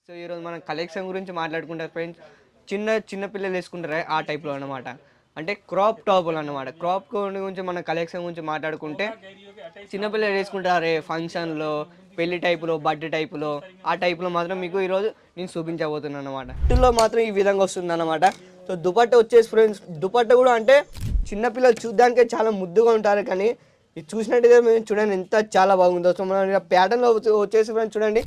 So ఈరోజు మనం collection గురించి మాట్లాడుకుంటారు ఫ్రెండ్స్. చిన్న పిల్లలు వేసుకుంటారే ఆ టైప్లో అనమాట. అంటే క్రాప్ టాపులు అనమాట. క్రాప్ గురించి మన కలెక్షన్ గురించి మాట్లాడుకుంటే చిన్నపిల్లలు వేసుకుంటారే ఫంక్షన్లో, పెళ్లి టైపులో, బర్త్డే టైపులో, ఆ టైప్లో మాత్రం మీకు ఈరోజు నేను చూపించబోతున్నాను అనమాట. ఇంట్లో మాత్రం ఈ విధంగా వస్తుంది అనమాట. సో దుపట్ట వచ్చేసి ఫ్రెండ్స్, దుపట్ట కూడా అంటే చిన్నపిల్లలు చూడడానికే చాలా ముద్దుగా ఉంటారు, కానీ ఇది చూసినట్టయితే మేము చూడండి ఎంత చాలా బాగుందో. సో మన ప్యాటర్న్లో వచ్చేసి ఫ్రెండ్స్ చూడండి,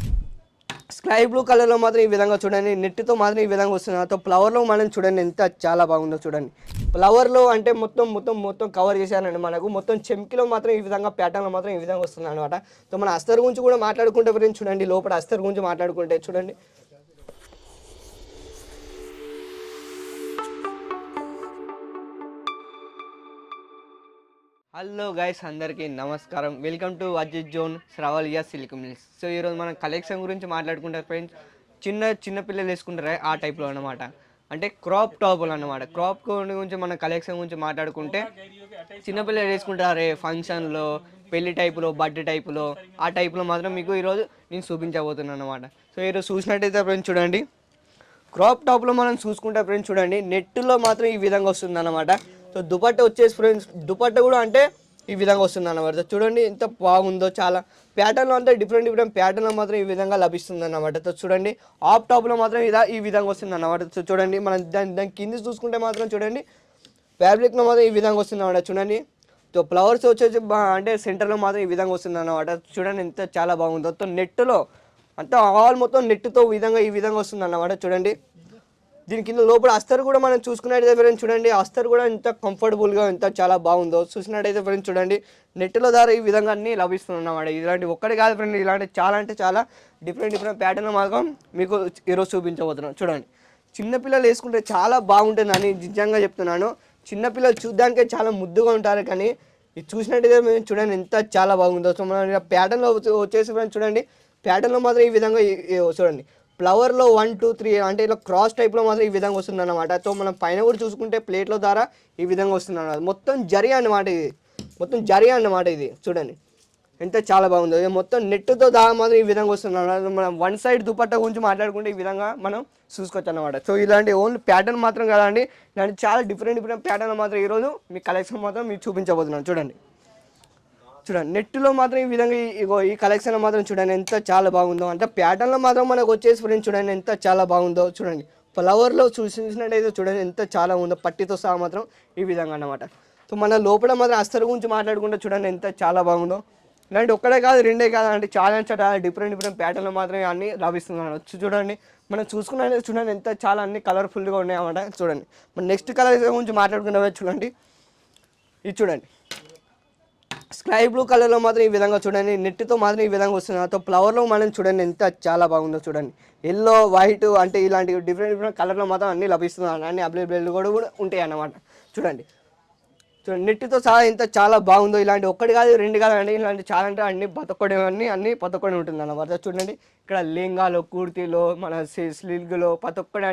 స్కై బ్లూ కలర్లో మాత్రం ఈ విధంగా చూడండి, నెట్తో మాత్రం ఈ విధంగా వస్తుంది. సో ఫ్లవర్లో మనం చూడండి ఎంత చాలా బాగుందో చూడండి. ఫ్లవర్లో అంటే మొత్తం కవర్ చేశానండి. మనకు మొత్తం చెమ్కిలో మాత్రం ఈ విధంగా ప్యాటర్న్లో మాత్రం ఈ విధంగా వస్తుంది అనమాట. సో మన అస్తర్ గురించి కూడా మాట్లాడుకుంటే ఫ్రెండ్స్ చూడండి, లోపల అస్తర్ గురించి మాట్లాడుకుంటే చూడండి. హలో గైస్, అందరికీ నమస్కారం. Welcome to Ajith zone Sravalya silk mills. So ఈరోజు మనం కలెక్షన్ గురించి మాట్లాడుకుంటారు ఫ్రెండ్స్. చిన్న పిల్లలు వేసుకుంటారే ఆ టైప్లో అనమాట. అంటే క్రాప్ టాపులు అనమాట. క్రాప్ గురించి మన కలెక్షన్ గురించి మాట్లాడుకుంటే చిన్నపిల్లలు వేసుకుంటారే ఫంక్షన్లో, పెళ్లి టైపులో, బర్త్డే టైపులో, ఆ టైప్లో మాత్రం మీకు ఈరోజు నేను చూపించబోతున్నాను అనమాట. సో ఈరోజు చూసినట్టయితే ఫ్రెండ్స్ చూడండి, క్రాప్ టాప్లో మనం చూసుకుంటే ఫ్రెండ్స్ చూడండి, నెట్లో మాత్రం ఈ విధంగా వస్తుంది అన్నమాట. సో దుపట్ట వచ్చేసి ఫ్రెండ్స్, దుపట్ట కూడా అంటే ఈ విధంగా వస్తుంది అన్నమాట. సో చూడండి ఎంత బాగుందో, చాలా ప్యాటర్న్లో అంతా డిఫరెంట్ ప్యాటర్న్లో మాత్రం ఈ విధంగా లభిస్తుంది అన్నమాట. సో చూడండి ఆఫ్ టాప్లో మాత్రం ఈ విధంగా వస్తుంది అన్నమాట. సో చూడండి మనం దాని కింద చూసుకుంటే మాత్రం చూడండి ఫ్యాబ్రిక్లో మాత్రం ఈ విధంగా వస్తుంది అన్నమాట. చూడండి సో ఫ్లవర్స్ వచ్చేసి అంటే సెంటర్లో మాత్రం ఈ విధంగా వస్తుంది అన్నమాట. చూడండి ఎంత చాలా బాగుందో. సో నెట్లో అంతా ఆల్ మొత్తం నెట్తో ఈ విధంగా వస్తుంది అన్నమాట. చూడండి దీని కింద లోపల అస్తర్ కూడా మనం చూసుకున్నట్టయితే ఫ్రెండ్స్ చూడండి, అస్తర్ కూడా ఎంత కంఫర్టబుల్గా ఎంత చాలా బాగుందో చూసినట్టయితే ఫ్రెండ్స్ చూడండి, నెట్లో ద్వారా ఈ విధంగా అన్నీ లభిస్తుంది అన్నమాట. ఇలాంటి ఒక్కటి కాదు ఫ్రెండ్, ఇలాంటి చాలా అంటే చాలా డిఫరెంట్ ప్యాటర్న్ మాత్రం మీకు ఈరోజు చూపించబోతున్నాను. చూడండి చిన్నపిల్లలు వేసుకుంటే చాలా బాగుంటుంది అని నిజంగా చెప్తున్నాను. చిన్నపిల్లలు చూడడానికే చాలా ముద్దుగా ఉంటారు, కానీ ఇది చూసినట్టయితే మేము చూడండి ఎంత చాలా బాగుందో. సో మన ప్యాటర్న్లో వచ్చేసి ఫ్రెండ్స్ చూడండి, ప్యాటర్న్లో మాత్రం ఈ విధంగా చూడండి ఫ్లవర్లో 1 2 3 అంటే ఇలా క్రాస్ టైప్లో మాత్రం ఈ విధంగా వస్తుంది అన్నమాట. సో మనం పైన కూడా చూసుకుంటే ప్లేట్ల ద్వారా ఈ విధంగా వస్తుంది అన్నమాట. మొత్తం జరి అన్నమాట, ఇది మొత్తం జరి అన్నమాట. ఇది చూడండి ఎంత చాలా బాగుందో. ఇది మొత్తం నెట్తో దాకా మాత్రం ఈ విధంగా వస్తుంది అన్నమాట. మనం వన్ సైడ్ దుపట్టా గురించి మాట్లాడుకుంటే ఈ విధంగా మనం చూసుకోవచ్చు అన్నమాట. సో ఇలాంటి ఓన్లీ ప్యాటర్న్ మాత్రం కాదండి, ఇలాంటి చాలా డిఫరెంట్ ప్యాటర్న్ మాత్రం ఈరోజు మీ కలెక్షన్ మాత్రం మీకు చూపించబోతున్నాను. చూడండి నెట్లో మాత్రం ఈ విధంగా ఈ కలెక్షన్ మాత్రం చూడండి ఎంత చాలా బాగుందో. అంటే ప్యాటర్న్లో మాత్రం మనకు వచ్చేసి ఫ్రెండ్స్ చూడండి ఎంత చాలా బాగుందో. చూడండి ఫ్లవర్లో చూసినట్టయితే చూడండి ఎంత చాలా ఉందో, పట్టితో సహా మాత్రం ఈ విధంగా అన్నమాట. సో మన లోపల మాత్రం అస్తర్ గురించి మాట్లాడుకుంటే చూడండి ఎంత చాలా బాగుందో. ఇలాంటి ఒక్కడే కాదు రెండే కాదు అంటే చాలా డిఫరెంట్ ప్యాటర్న్లో మాత్రం అన్నీ లభిస్తుంది. చూడండి మనం చూసుకున్నట్టు చూడండి ఎంత చాలా అన్ని కలర్ఫుల్గా ఉన్నాయన్నమాట. చూడండి మన నెక్స్ట్ కలర్ గురించి మాట్లాడుకునే చూడండి, ఇది చూడండి స్కై బ్లూ కలర్లో మాత్రం ఈ విధంగా చూడండి, నెట్తో మాత్రం ఈ విధంగా వస్తుంది. సో ఫ్లవర్లో మనం చూడండి ఎంత చాలా బాగుందో. చూడండి ఎల్లో, వైట్ అంటే ఇలాంటి డిఫరెంట్ కలర్లో మాత్రం అన్నీ లభిస్తుంది, అన్ని అవైలబుల్ కూడా ఉంటాయి అన్నమాట. చూడండి నెట్తో సహా ఎంత చాలా బాగుందో. ఇలాంటి ఒక్కటి కాదు రెండు కాదు అండి, ఇలాంటి చాలా అంటే అన్ని పతొక్కడే ఉంటుంది అన్నమాట. చూడండి ఇక్కడ లెహంగాలో, కుర్తీలో, మన స్లీవ్లో పతొక్కడే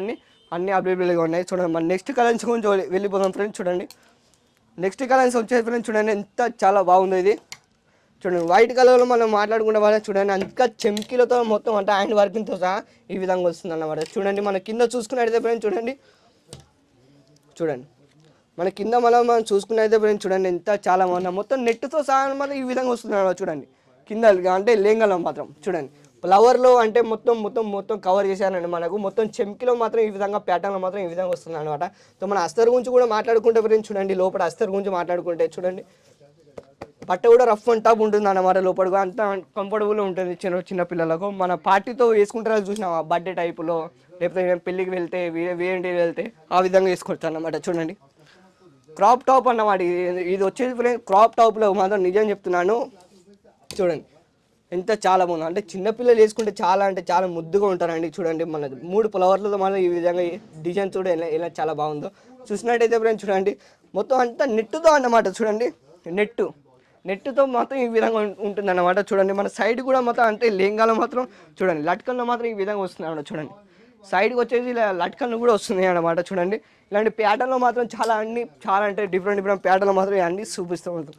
అన్ని అవైలబుల్గా ఉన్నాయి. చూడండి మన నెక్స్ట్ కలర్స్ గురించి వెళ్ళిపోదాం ఫ్రెండ్స్. చూడండి నెక్స్ట్ కలర్స్ వచ్చేసి ఫ్రెండ్స్ చూడండి ఎంత చాలా బాగుందో. ఇది చూడండి వైట్ కలర్లో మనం మాట్లాడుకునే వాళ్ళని చూడండి ఇంకా చెమ్కీలతో మొత్తం అంటే హ్యాండ్ వర్కింగ్తో సహా ఈ విధంగా వస్తుంది అన్నమాట. చూడండి మన కింద చూసుకున్నట్టయితే ఫ్రెండ్స్ చూడండి మన కింద మనం చూసుకున్నట్టయితే ఫ్రెండ్స్ చూడండి ఎంత చాలా బాగుంది. మొత్తం నెట్తో సహా మాత్రం ఈ విధంగా వస్తుంది అన్నమాట. చూడండి కింద అంటే లెహంగాలో మాత్రం చూడండి ఫ్లవర్లో అంటే మొత్తం కవర్ చేశానండి. మనకు మొత్తం చెమ్కిలో మాత్రం ఈ విధంగా ప్యాటర్న్లో మాత్రం ఈ విధంగా వస్తుంది అనమాట. సో మన అస్తర్ గురించి కూడా మాట్లాడుకుంటే ఫ్రెండ్స్ చూడండి, లోపల అస్తర్ గురించి మాట్లాడుకుంటే చూడండి బట్ట కూడా రఫ్ అండ్ టఫ్ ఉంటుంది అన్నమాట. లోపల అంత కంఫర్టబుల్గా ఉంటుంది చిన్న పిల్లలకు. మన పార్టీతో వేసుకుంటారో చూసినా బర్త్డే టైపులో, లేకపోతే పెళ్ళికి వెళ్తే వేరేంటికి వెళ్తే ఆ విధంగా వేసుకోవచ్చు అన్నమాట. చూడండి క్రాప్ టాప్ అన్నమాట. ఇది వచ్చేసి ఫ్రెండ్స్ క్రాప్ టాప్లో మాత్రం నిజం చెప్తున్నాను. చూడండి ఎంత చాలా బాగుంది. అంటే చిన్నపిల్లలు వేసుకుంటే చాలా అంటే చాలా ముద్దుగా ఉంటారండి. చూడండి మన 3 ఫ్లవర్లతో మనం ఈ విధంగా డిజైన్ చూడ ఎలా చాలా బాగుందో. చూసినట్టయితే ఫ్రెండ్స్ చూడండి మొత్తం అంతా నెట్తో అన్నమాట. చూడండి నెట్తో మాత్రం ఈ విధంగా ఉంటుంది అన్నమాట. చూడండి మన సైడ్ కూడా మొత్తం అంటే లెహంగాలో మాత్రం చూడండి లట్కన్లో మాత్రం ఈ విధంగా వస్తుంది అన్నమాట. చూడండి సైడ్కి వచ్చేసి ఇలా లట్కన్లు కూడా వస్తున్నాయి అన్నమాట. చూడండి ఇలాంటి ప్యాటర్న్లో మాత్రం చాలా అంటే డిఫరెంట్ ప్యాటర్న్లో మాత్రం అన్నీ చూపిస్తూ ఉంటుంది.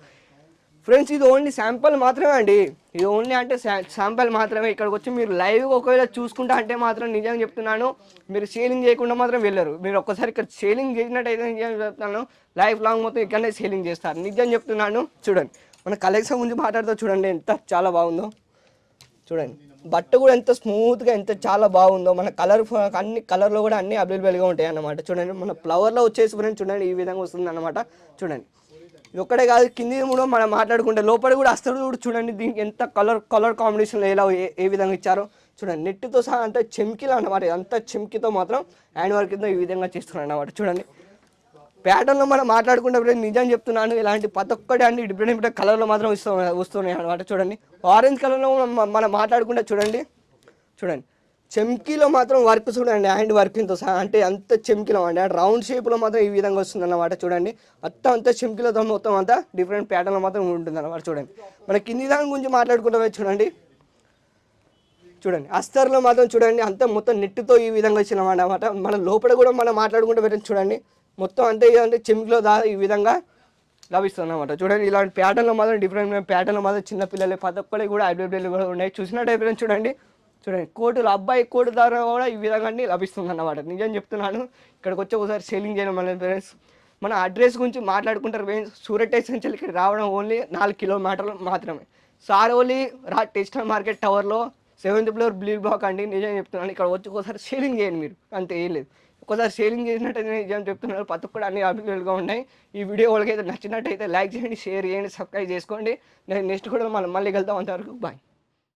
ఫ్రెండ్స్ ఇది ఓన్లీ శాంపుల్ మాత్రమే అండి, ఇది ఓన్లీ అంటే శాంపుల్ మాత్రమే. ఇక్కడికి వచ్చి మీరు లైవ్ ఒకవేళ చూసుకుంటా అంటే మాత్రం నిజంగా చెప్తున్నాను, మీరు సేలింగ్ చేయకుండా మాత్రం వెళ్ళరు. మీరు ఒక్కసారి ఇక్కడ సేలింగ్ చేసినట్టయితే నిజంగా చెప్తున్నాను, లైఫ్ లాంగ్ మొత్తం ఇక్కడనే సేలింగ్ చేస్తారు, నిజం చెప్తున్నాను. చూడండి మన కలెక్షన్ గురించి మాట్లాడుతూ చూడండి ఎంత చాలా బాగుందో. చూడండి బట్ట కూడా ఎంత స్మూత్గా ఎంత చాలా బాగుందో. మన కలర్ అన్ని కలర్లో కూడా అన్ని అవైలబుల్గా ఉంటాయి అన్నమాట. చూడండి మన ఫ్లవర్లో వచ్చేసి ఫ్రెండ్స్ చూడండి ఈ విధంగా వస్తుంది అన్నమాట. చూడండి ఇది ఒక్కడే కాదు, కింది కూడా మనం మాట్లాడుకుంటే లోపల కూడా అస్తరు కూడా చూడండి, దీనికి ఎంత కలర్ కాంబినేషన్లో ఎలా ఏ విధంగా ఇచ్చారో చూడండి. నెట్తో సహా అంత చెమ్కిలో అన్నమాట, అంత చెమ్కితో మాత్రం హ్యాండ్ వర్క్ కింద ఈ విధంగా చేస్తున్నారు అన్నమాట. చూడండి ప్యాటర్న్లో మనం మాట్లాడుకుంటే నిజం చెప్తున్నాను, ఇలాంటి ప్రతి ఒక్కటి అన్ని డిఫరెంట్ డిఫరెంట్ కలర్లో మాత్రం వస్తున్నాయి అన్నమాట. చూడండి ఆరెంజ్ కలర్లో మనం మాట్లాడుకుంటే చూడండి, చూడండి చెమ్కీలో మాత్రం వర్క్ చూడండి, హ్యాండ్ వర్కింగ్తో సహా అంటే అంత చెమ్కీలో అండి, రౌండ్ షేప్లో మాత్రం ఈ విధంగా వస్తుంది అన్నమాట. చూడండి అంతా చెమ్కీలతో మొత్తం అంతా డిఫరెంట్ ప్యాటర్న్లో మాత్రం ఉంటుంది అన్నమాట. చూడండి మన కింది దాని గురించి మాట్లాడుకుంటే చూడండి, చూడండి అస్తర్లో మాత్రం చూడండి అంతా మొత్తం నెట్తో ఈ విధంగా వచ్చిన అన్నమాట. మన లోపల కూడా మనం మాట్లాడుకుంటే పెట్టండి చూడండి, మొత్తం అంతే అంటే చెమ్కీలో ఈ విధంగా లభిస్తుంది అన్నమాట. చూడండి ఇలాంటి ప్యాటర్న్లో మాత్రం డిఫరెంట్ ప్యాటర్న్లో మాత్రం చిన్నపిల్లలు ప్రతి ఒక్కరికి కూడా అవైలబుల్ కూడా ఉన్నాయి. చూసినట్టయితే చూడండి, చూడండి కోటులు అబ్బాయి కోటు ధర కూడా ఈ విధంగా లభిస్తుంది అన్నమాట. నిజం చెప్తున్నాను, ఇక్కడికి వచ్చి ఒకసారి సేలింగ్ చేయడం మన ఫ్రెండ్స్. మన అడ్రస్ గురించి మాట్లాడుకుంటారు ఫ్రెండ్స్, సూరత్ స్టేషన్ నుంచి ఇక్కడ రావడం ఓన్లీ 4 కిలోమీటర్లు మాత్రమే. సారోలి టెక్స్టైల్ మార్కెట్ టవర్లో 7th ఫ్లోర్ బ్లూ బ్లాక్ అండి. నిజం చెప్తున్నాను, ఇక్కడ వచ్చి ఒకసారి సేలింగ్ చేయండి మీరు, అంతే ఏం లేదు. ఒకసారి సేలింగ్ చేసినట్టయితే నిజం చెప్తున్నారు, ప్రతి ఒక్కటి అన్ని అవైలబుల్గా ఉన్నాయి. ఈ వీడియో వాళ్ళకైతే నచ్చినట్టయితే లైక్ చేయండి, షేర్ చేయండి, సబ్స్క్రైబ్ చేసుకోండి. నేను నెక్స్ట్ కూడా మళ్ళీ కలుద్దాం, అంతవరకు బాయ్.